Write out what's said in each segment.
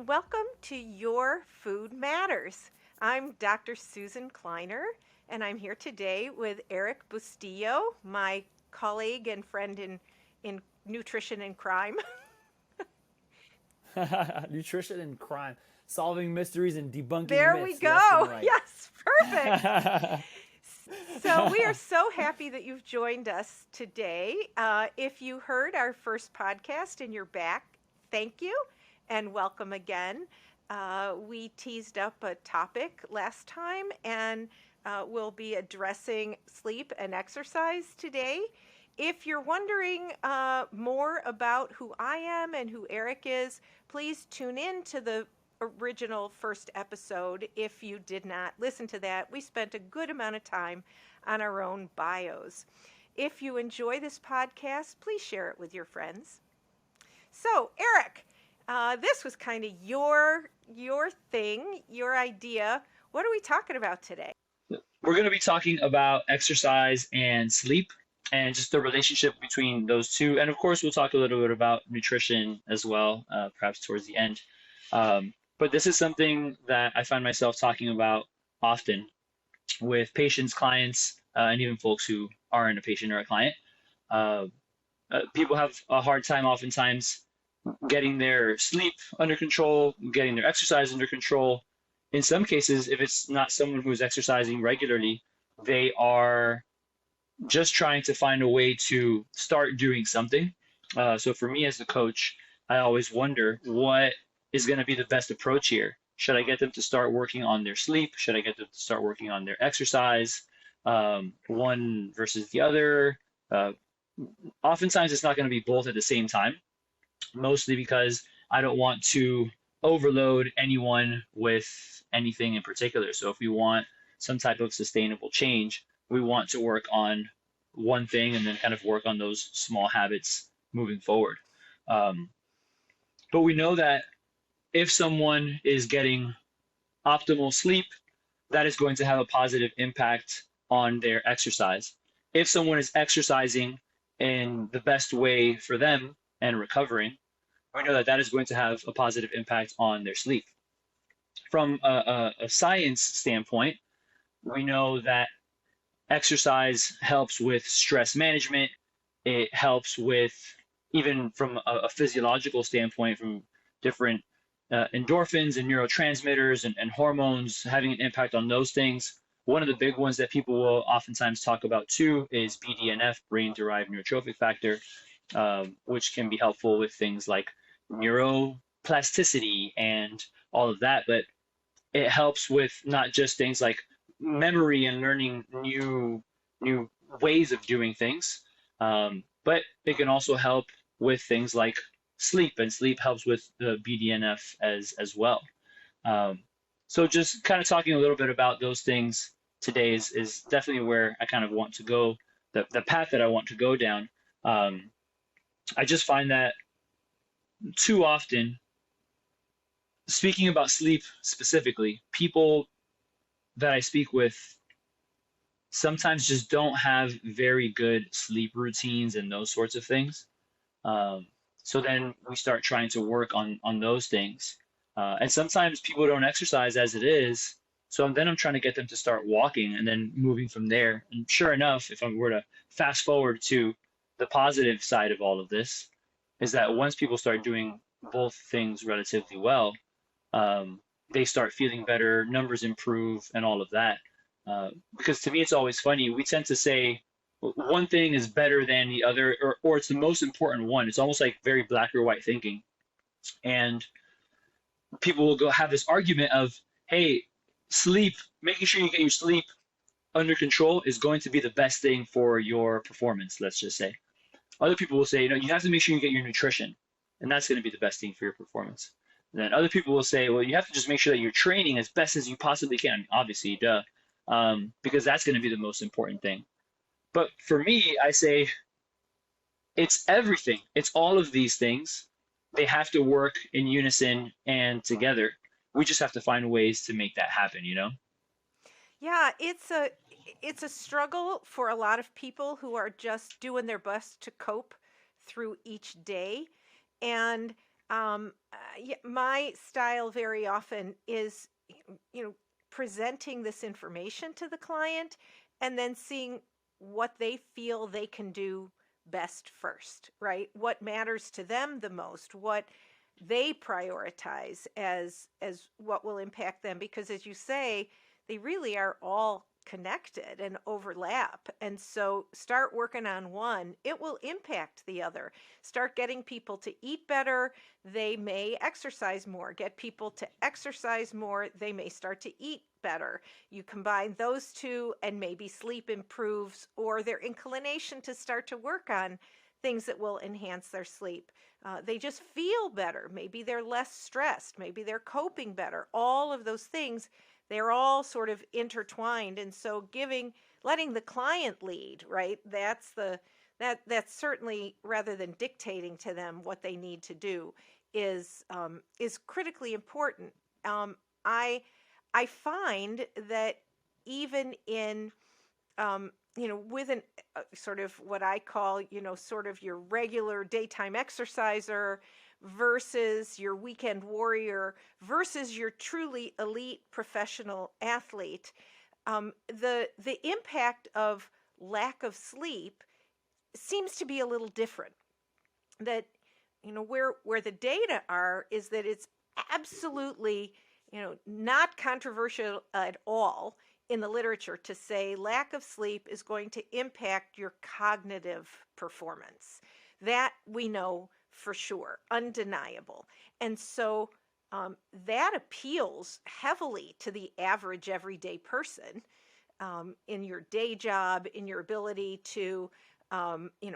and welcome to Your Food Matters. I'm Dr. Susan Kleiner, and I'm here today with Eric Bustillo, my colleague and friend in nutrition and crime. Nutrition and crime, solving mysteries and debunking There we myths left and go. right. Yes, perfect. So, we are so happy that you've joined us today. If you heard our first podcast and you're back, thank you and welcome again. We teased up a topic last time and we'll be addressing sleep and exercise today. If you're wondering more about who I am and who Eric is, please tune in to the original first episode. If you did not listen to that, we spent a good amount of time on our own bios. If you enjoy this podcast, please share it with your friends. So, Eric, this was kind of your thing, your idea. What are we talking about today? We're going to be talking about exercise and sleep and just the relationship between those two. And of course, we'll talk a little bit about nutrition as well, perhaps towards the end. But this is something that I find myself talking about often with patients, clients, and even folks who aren't a patient or a client. Uh, People have a hard time oftentimes getting their sleep under control, getting their exercise under control. In some cases, if it's not someone who's exercising regularly, they are just trying to find a way to start doing something. So for me as the coach, I always wonder what is going to be the best approach here. Should I get them to start working on their sleep? Should I get them to start working on their exercise? One versus the other. Oftentimes, it's not going to be both at the same time, mostly because I don't want to overload anyone with anything in particular. So if we want some type of sustainable change, we want to work on one thing and then kind of work on those small habits moving forward. But we know that if someone is getting optimal sleep, that is going to have a positive impact on their exercise. If someone is exercising in the best way for them and recovering, we know that that is going to have a positive impact on their sleep. From a science standpoint, we know that exercise helps with stress management. It helps with, even from a physiological standpoint, from different endorphins and neurotransmitters and hormones, having an impact on those things. One of the big ones that people will oftentimes talk about too is BDNF, brain-derived neurotrophic factor, which can be helpful with things like neuroplasticity and all of that. But it helps with not just things like memory and learning new ways of doing things, but it can also help with things like sleep, and sleep helps with the BDNF as well. So just kind of talking a little bit about those things today is definitely where I kind of want to go, the path that I want to go down. I just find that too often, speaking about sleep specifically, people that I speak with sometimes just don't have very good sleep routines and those sorts of things. So then we start trying to work on those things. And sometimes people don't exercise as it is. So then I'm trying to get them to start walking and then moving from there. And sure enough, if I were to fast forward to the positive side of all of this, is that once people start doing both things relatively well, they start feeling better, numbers improve, and all of that. Because to me, it's always funny. We tend to say one thing is better than the other, or it's the most important one. It's almost like very black or white thinking. And people will go have this argument of, hey, sleep, making sure you get your sleep under control is going to be the best thing for your performance, let's just say. Other people will say, you have to make sure you get your nutrition, and that's going to be the best thing for your performance. And then other people will say, well, you have to just make sure that you're training as best as you possibly can. Obviously, duh, because that's going to be the most important thing. But for me, I say it's everything. It's all of these things. They have to work in unison and together. We just have to find ways to make that happen, Yeah, it's a struggle for a lot of people who are just doing their best to cope through each day. And Yeah, my style very often is, you know, presenting this information to the client and then seeing what they feel they can do best first, right? What matters to them the most, what they prioritize as what will impact them, because as you say, they really are all connected and overlap. And so start working on one, it will impact the other. Start getting people to eat better, they may exercise more. Get people to exercise more, they may start to eat better. You combine those two, and maybe sleep improves, or their inclination to start to work on things that will enhance their sleep. They just feel better. Maybe they're less stressed. Maybe they're coping better. All of those things, they're all sort of intertwined. And so letting the client lead, right? That's certainly, rather than dictating to them what they need to do, is critically important. Um, I I find that even in with an sort of what I call, sort of your regular daytime exerciser versus your weekend warrior versus your truly elite professional athlete, the impact of lack of sleep seems to be a little different. That where the data are is that it's absolutely not controversial at all in the literature to say lack of sleep is going to impact your cognitive performance. That we know for sure, undeniable. And so that appeals heavily to the average everyday person, in your day job, in your ability to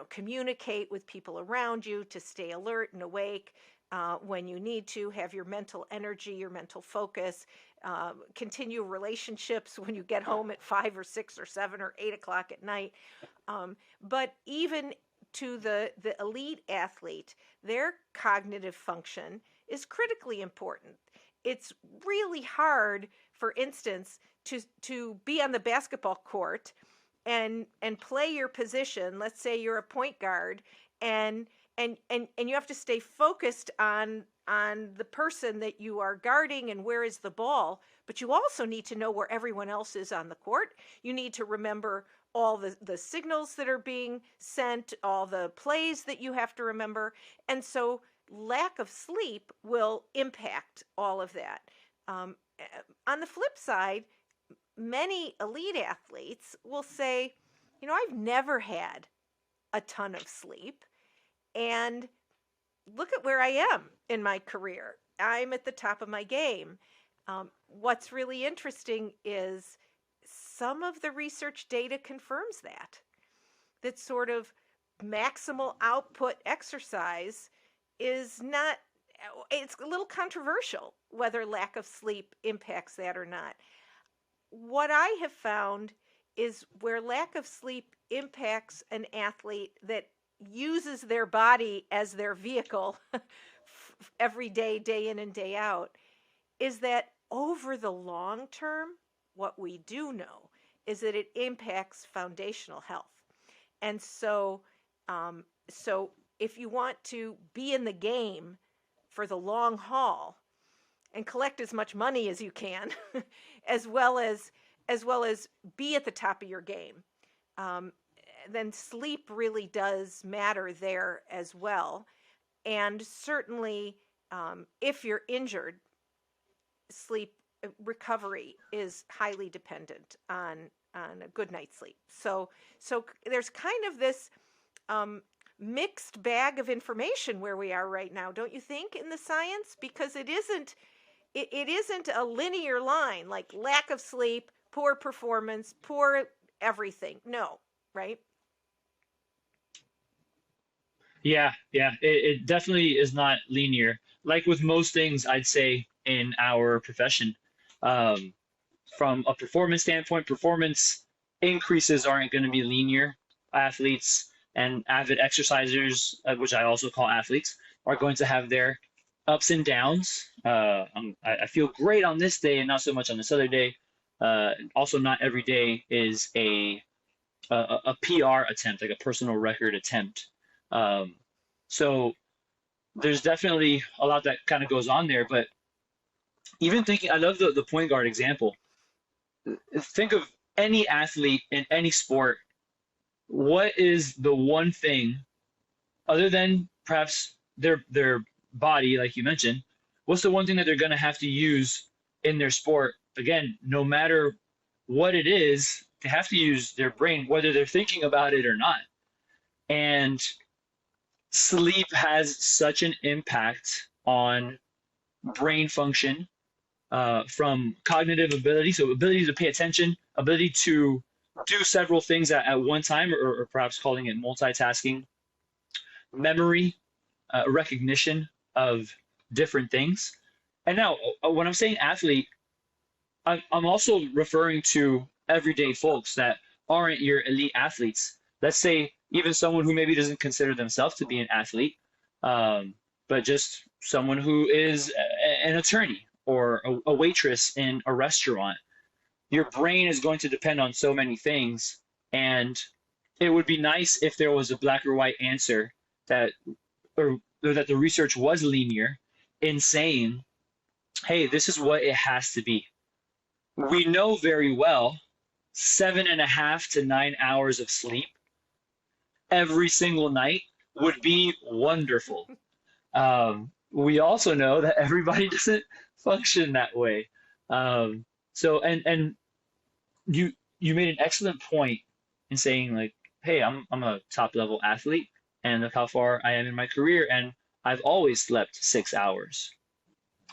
communicate with people around you, to stay alert and awake when you need to, have your mental energy, your mental focus, continue relationships when you get home at 5 or 6 or 7 or 8 o'clock at night. But even to the elite athlete, their cognitive function is critically important. It's really hard, for instance, to be on the basketball court and play your position. Let's say you're a point guard, and you have to stay focused on the person that you are guarding and where is the ball, but you also need to know where everyone else is on the court. You need to remember all the signals that are being sent, all the plays that you have to remember. And so lack of sleep will impact all of that. On the flip side, many elite athletes will say, I've never had a ton of sleep, and look at where I am in my career. I'm at the top of my game. What's really interesting is some of the research data confirms that sort of maximal output exercise is not, it's a little controversial whether lack of sleep impacts that or not. What I have found is where lack of sleep impacts an athlete that uses their body as their vehicle every day in and day out, is that over the long term, what we do know is that it impacts foundational health. And so if you want to be in the game for the long haul and collect as much money as you can, as well as be at the top of your game, then sleep really does matter there as well. And certainly, if you're injured, sleep recovery is highly dependent on a good night's sleep. So there's kind of this mixed bag of information where we are right now, don't you think, in the science? Because it isn't a linear line, like lack of sleep, poor performance, poor everything. No, right? Yeah, it definitely is not linear. Like with most things, I'd say in our profession, um, from a performance standpoint, performance increases aren't going to be linear. Athletes and avid exercisers, which I also call athletes, are going to have their ups and downs. I feel great on this day and not so much on this other day. Also, not every day is a PR attempt, like a personal record attempt. Um, so there's definitely a lot that kind of goes on there. But even thinking, I love the point guard example. Think of any athlete in any sport. What is the one thing other than perhaps their body, like you mentioned, what's the one thing that they're going to have to use in their sport? Again, no matter what it is, they have to use their brain, whether they're thinking about it or not. And sleep has such an impact on brain function, from cognitive ability, so ability to pay attention, ability to do several things at one time, or perhaps calling it multitasking, memory, recognition of different things. And now, when I'm saying athlete, I'm also referring to everyday folks that aren't your elite athletes. Let's say even someone who maybe doesn't consider themselves to be an athlete, um, but just someone who is an attorney or a waitress in a restaurant. Your brain is going to depend on so many things, and it would be nice if there was a black or white answer that, or that the research was linear in saying, hey, this is what it has to be. We know very well 7.5 to 9 hours of sleep every single night would be wonderful. We also know that everybody doesn't function that way. So, and you made an excellent point in saying, like, hey, I'm a top level athlete, and look how far I am in my career, and I've always slept 6 hours.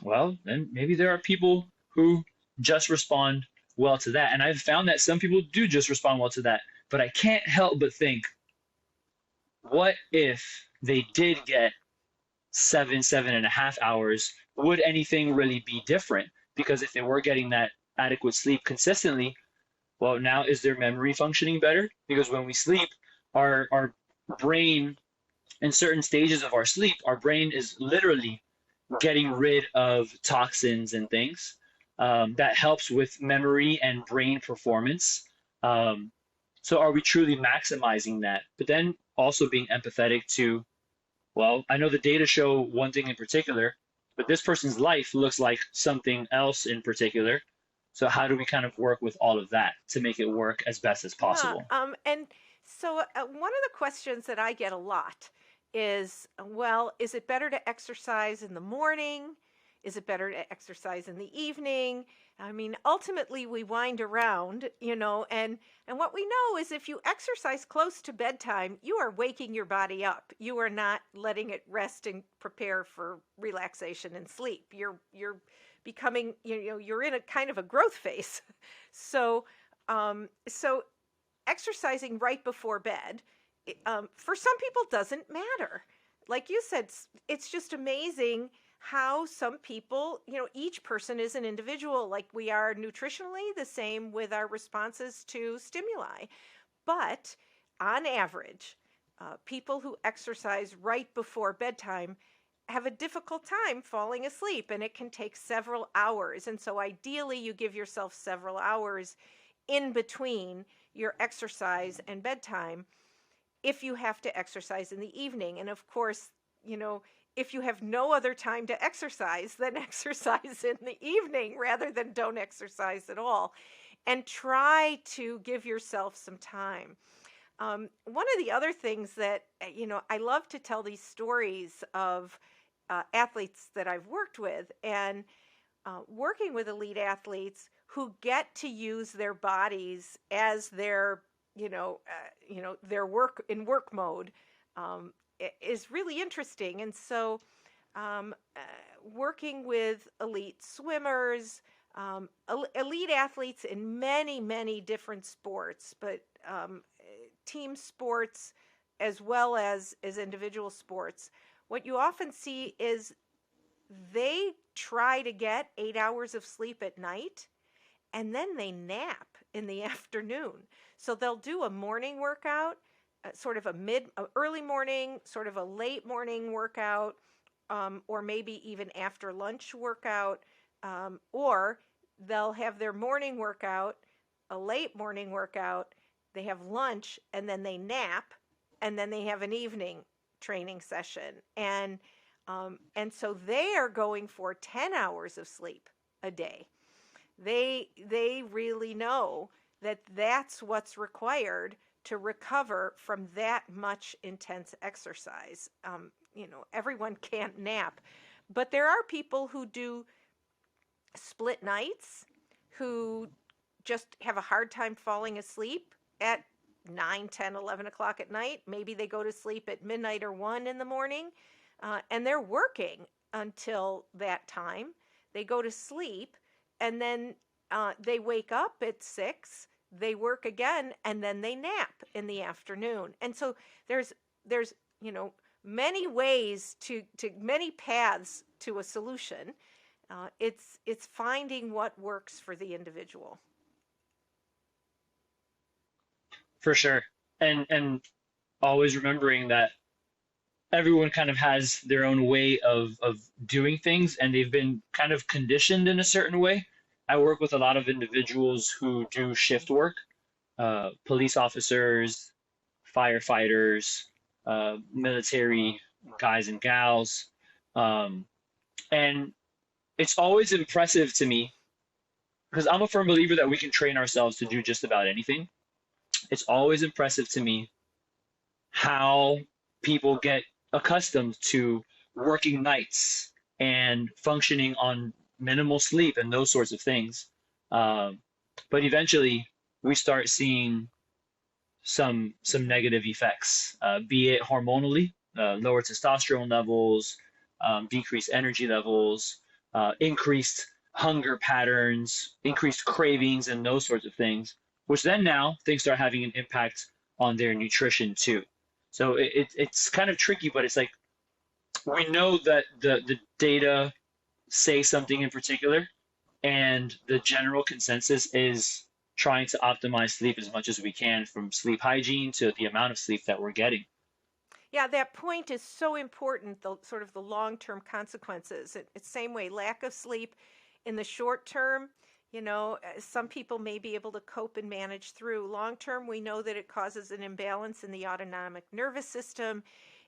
Well, then maybe there are people who just respond well to that. And I've found that some people do just respond well to that. But I can't help but think, what if they did get 7.5 hours? Would anything really be different? Because if they were getting that adequate sleep consistently, well, now is their memory functioning better? Because when we sleep, our brain, in certain stages of our sleep, our brain is literally getting rid of toxins and things. That helps with memory and brain performance. Um, so are we truly maximizing that? But then also being empathetic to, well, I know the data show one thing in particular, but this person's life looks like something else in particular. So how do we kind of work with all of that to make it work as best as Yeah. possible? And so one of the questions that I get a lot is, well, is it better to exercise in the morning? Is it better to exercise in the evening? I mean, ultimately we wind around, and what we know is if you exercise close to bedtime, you are waking your body up. You are not letting it rest and prepare for relaxation and sleep. You're becoming, you're in a kind of a growth phase. So so exercising right before bed, for some people doesn't matter. Like you said, it's just amazing how some people, each person is an individual. Like we are nutritionally, the same with our responses to stimuli. But on average, people who exercise right before bedtime have a difficult time falling asleep, and it can take several hours. And so ideally you give yourself several hours in between your exercise and bedtime if you have to exercise in the evening. And of course, if you have no other time to exercise, then exercise in the evening rather than don't exercise at all. And try to give yourself some time. One of the other things that, I love to tell these stories of athletes that I've worked with, and working with elite athletes who get to use their bodies as their, their work mode, um, is really interesting. And so, working with elite swimmers, elite athletes in many, many different sports, but team sports as well as individual sports, what you often see is they try to get 8 hours of sleep at night, and then they nap in the afternoon. So they'll do a morning workout, sort of early morning, sort of a late morning workout, or maybe even after lunch workout, or they'll have their morning workout, a late morning workout, they have lunch, and then they nap, and then they have an evening training session. And And so they are going for 10 hours of sleep a day. They really know that that's what's required to recover from that much intense exercise. Everyone can't nap, but there are people who do split nights, who just have a hard time falling asleep at 9, 10, 11 o'clock at night. Maybe they go to sleep at midnight or 1 in the morning, and they're working until that time. They go to sleep, and then they wake up at 6, they work again, and then they nap in the afternoon. And so there's many ways to many paths to a solution. It's finding what works for the individual. For sure. And always remembering that everyone kind of has their own way of doing things, and they've been kind of conditioned in a certain way. I work with a lot of individuals who do shift work, police officers, firefighters, military guys and gals. Um, and it's always impressive to me because I'm a firm believer that we can train ourselves to do just about anything. It's always impressive to me how people get accustomed to working nights and functioning on minimal sleep and those sorts of things. Um, but eventually, we start seeing some negative effects, be it hormonally, lower testosterone levels, decreased energy levels, increased hunger patterns, increased cravings, and those sorts of things, which then now things start having an impact on their nutrition too. So it's kind of tricky, but it's like we know that the data say something in particular, and the general consensus is trying to optimize sleep as much as we can, from sleep hygiene to the amount of sleep that we're getting. Yeah, that point is so important, the sort of the long-term consequences. It's same way, lack of sleep in the short term, some people may be able to cope and manage through. Long term, we know that it causes an imbalance in the autonomic nervous system.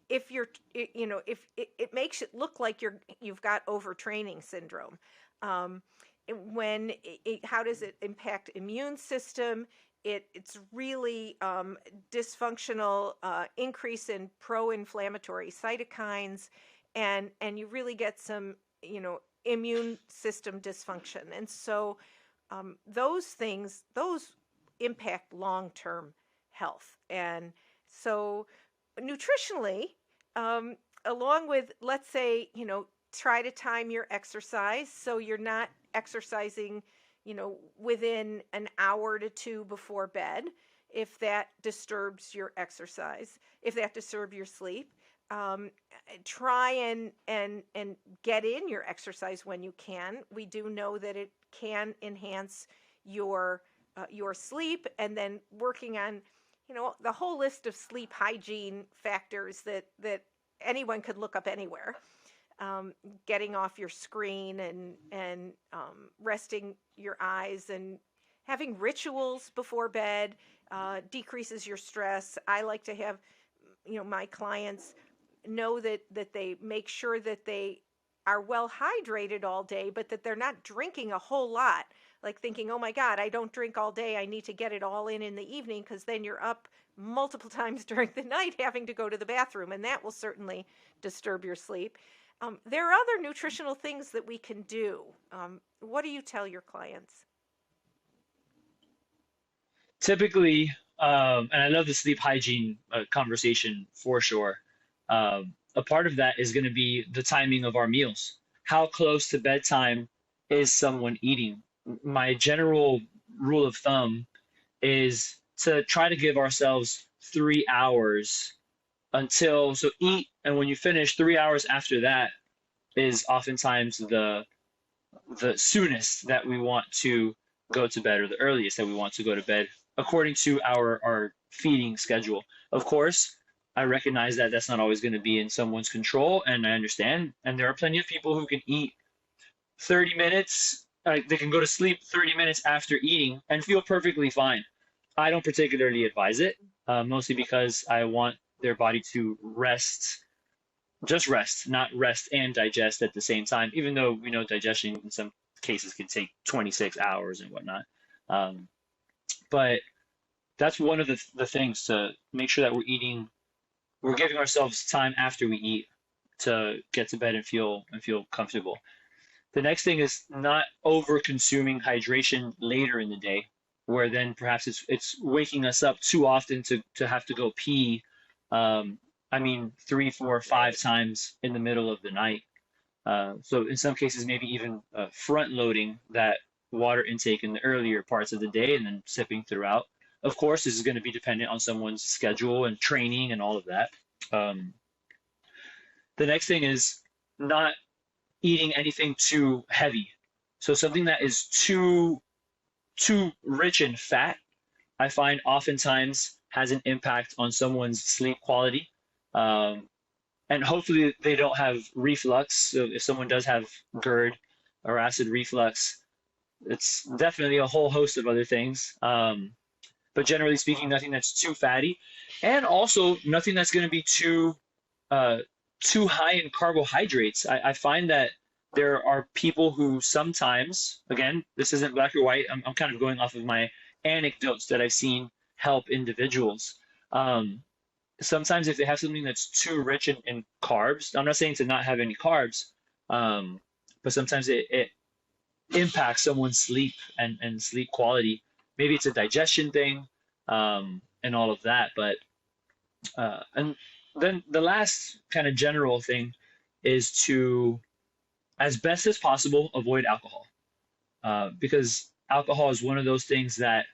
If you're, if it makes it look like you've got overtraining syndrome. Um, how does it impact immune system? It's really dysfunctional, increase in pro-inflammatory cytokines, and you really get some immune system dysfunction. And so those things, those impact long-term health. And so nutritionally, along with, let's say, try to time your exercise so you're not exercising, within an hour to 2 before bed, if that disturbs your exercise, if that disturbs your sleep. Um, Try and get in your exercise when you can. We do know that it can enhance your sleep, and then working on the whole list of sleep hygiene factors that anyone could look up anywhere. Getting off your screen and resting your eyes and having rituals before bed decreases your stress. I like to have my clients know that they make sure that they are well hydrated all day, but that they're not drinking a whole lot, like thinking, oh my God, I don't drink all day, I need to get it all in the evening, because then you're up multiple times during the night having to go to the bathroom, and that will certainly disturb your sleep. There are other nutritional things that we can do. What do you tell your clients? Typically, and I love the sleep hygiene conversation for sure. A part of that is going to be the timing of our meals. How close to bedtime is someone eating? My general rule of thumb is to try to give ourselves 3 hours so eat, and when you finish, 3 hours after that is oftentimes the soonest that we want to go to bed, or the earliest that we want to go to bed, according to our feeding schedule. Of course, I recognize that that's not always going to be in someone's control, and I understand. And there are plenty of people who can eat 30 minutes, they can go to sleep 30 minutes after eating and feel perfectly fine. I don't particularly advise it, mostly because I want their body to rest just rest, not rest and digest at the same time, even though we know digestion in some cases can take 26 hours and whatnot. Um, but that's one of the things, to make sure that we're giving ourselves time after we eat to get to bed and feel comfortable. The next thing is not over consuming hydration later in the day, where then perhaps it's waking us up too often to have to go pee. I mean, three, four, five Right. times in the middle of the night. So in some cases, maybe even front loading that water intake in the earlier parts of the day and then sipping throughout. Of course, this is going to be dependent on someone's schedule and training and all of that. Um, the next thing is not eating anything too heavy. So something that is too rich in fat, I find oftentimes has an impact on someone's sleep quality. Um, and hopefully they don't have reflux. So if someone does have GERD or acid reflux, it's definitely a whole host of other things. But generally speaking, nothing that's too fatty, and also nothing that's going to be uh, too high in carbohydrates. I find that there are people who sometimes, again, this isn't black or white. I'm kind of going off of my anecdotes that I've seen help individuals. Um, Sometimes if they have something that's too rich in carbs, I'm not saying to not have any carbs, um, but sometimes it impacts someone's sleep and sleep quality. Maybe it's a digestion thing, and all of that. But and then the last kind of general thing is to, as best as possible, avoid alcohol, because alcohol is one of those things that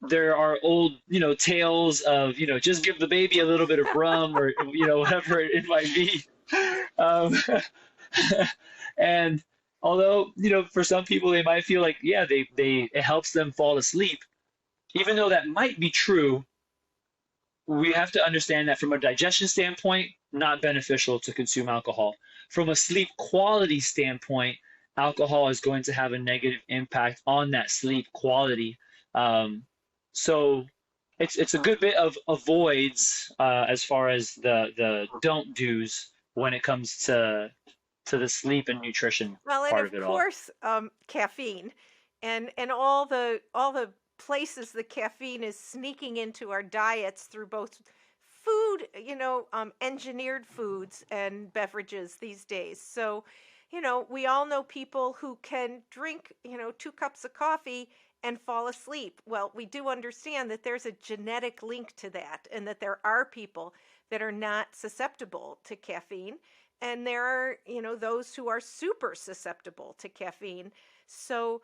there are old, tales of, just give the baby a little bit of rum, or, whatever it might be. Um, and although, for some people they might feel like, yeah, it helps them fall asleep, even though that might be true, we have to understand that from a digestion standpoint, not beneficial to consume alcohol. From a sleep quality standpoint, alcohol is going to have a negative impact on that sleep quality. Um, so it's a good bit of avoids, as far as the don't do's when it comes to the sleep and nutrition Well, and part of of it all. course, caffeine, and all the places the caffeine is sneaking into our diets through both food, engineered foods and beverages these days. So, we all know people who can drink, 2 cups of coffee and fall asleep. Well, we do understand that there's a genetic link to that, and that there are people that are not susceptible to caffeine, and there are, those who are super susceptible to caffeine. So,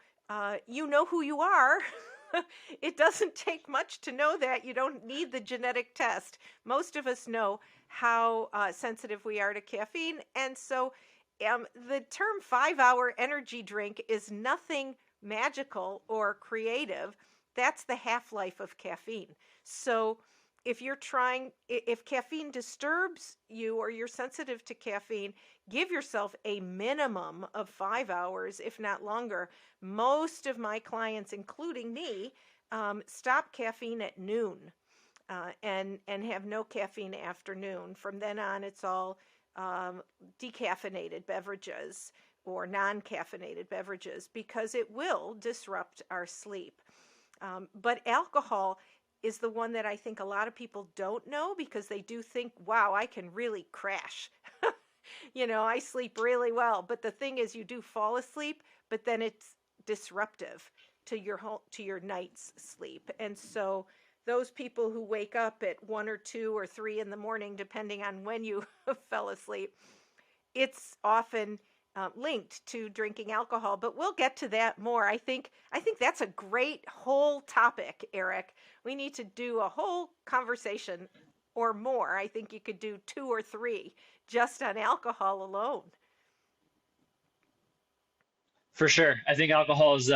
you know who you are. It doesn't take much to know that. You don't need the genetic test. Most of us know how sensitive we are to caffeine. And so, the term 5 hour energy drink is nothing magical or creative. That's the half life of caffeine. So, if caffeine disturbs you or you're sensitive to caffeine, give yourself a minimum of 5 hours, if not longer. Most of my clients, including me, stop caffeine at noon, and have no caffeine afternoon. From then on, it's all decaffeinated beverages or non-caffeinated beverages, because it will disrupt our sleep. But alcohol is the one that I think a lot of people don't know, because they do think, wow, I can really crash. I sleep really well. But the thing is, you do fall asleep, but then it's disruptive to your night's sleep. And so those people who wake up at 1 or 2 or 3 in the morning, depending on when you fell asleep, it's often linked to drinking alcohol. But we'll get to that more. I think that's a great whole topic, Eric. We need to do a whole conversation or more. I think you could do 2 or 3 just on alcohol alone. For sure. I think alcohol is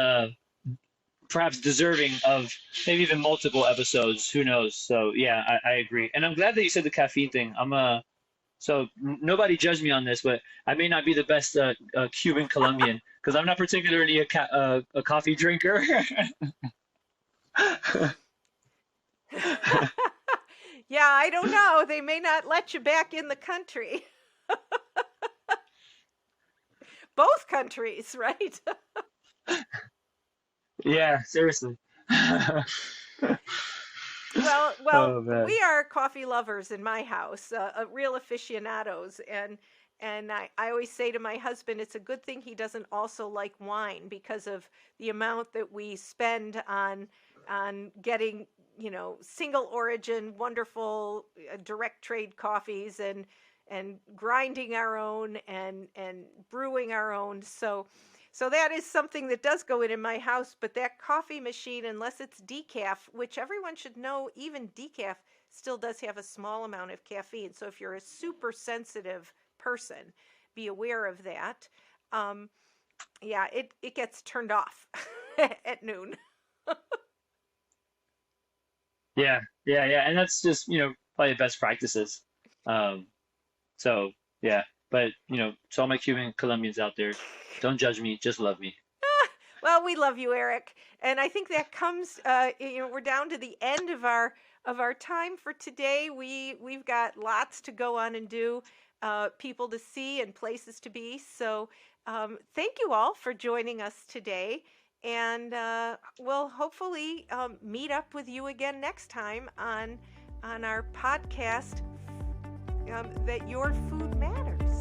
perhaps deserving of maybe even multiple episodes. Who knows? So yeah, I agree. And I'm glad that you said the caffeine thing. So nobody judge me on this, but I may not be the best Cuban Colombian, because I'm not particularly a coffee drinker. Yeah, I don't know. They may not let you back in the country. Both countries, right? Yeah, seriously. Well, Oh man. we are coffee lovers in my house, real aficionados, and I always say to my husband, it's a good thing he doesn't also like wine because of the amount that we spend on getting, single origin, wonderful direct trade coffees and grinding our own and brewing our own. So that is something that does go in my house, but that coffee machine, unless it's decaf, which everyone should know, even decaf still does have a small amount of caffeine. So if you're a super sensitive person, be aware of that. Um, yeah, it gets turned off at noon. Yeah, yeah, and that's just, probably best practices. Um, so yeah, but to all my Cuban Colombians out there, don't judge me, just love me. Well, we love you, Eric, and I think that comes. We're down to the end of our time for today. We've got lots to go on and do, people to see and places to be. So, thank you all for joining us today, and we'll hopefully meet up with you again next time on our podcast. That your food matters.